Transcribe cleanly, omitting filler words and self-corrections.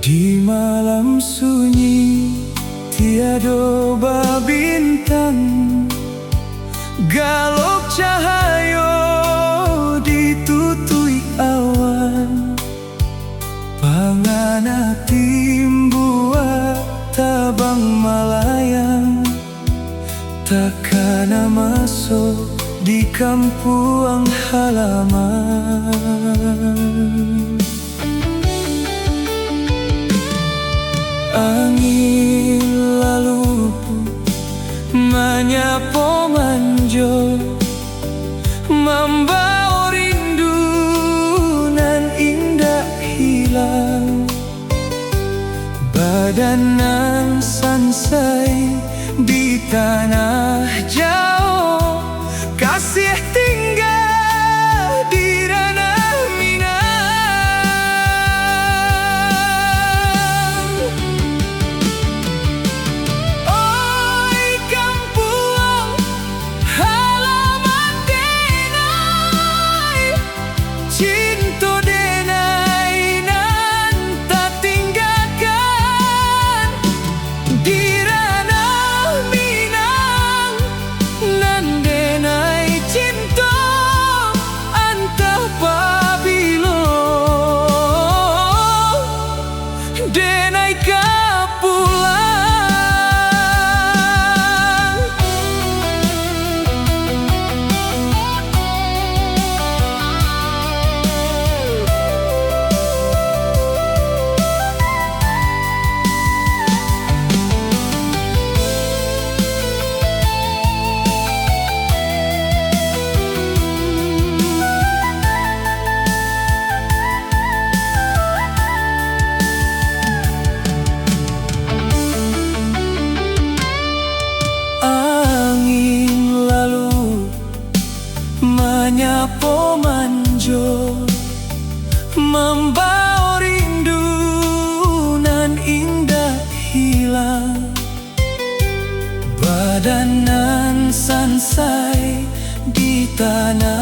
Di malam sunyi tiada bintang, galok cahayo ditutui awan. Pangana timbua tabang malayang, takana masuk di kampung halaman. Angin lalu menyapa manjo, membawa rindu nan indah hilang. Badanan sansai di tanah jauh, kasih tinggal di ranah Minang. Oi kampung halaman denai, cinta denai nan tak tinggalkan. Di ranah Minang nan denai cinta antah pabilo, denai kapulang. Angin lalu menyapa manjo, membawa rindu nan indah hilang. Badanan sansai di tanah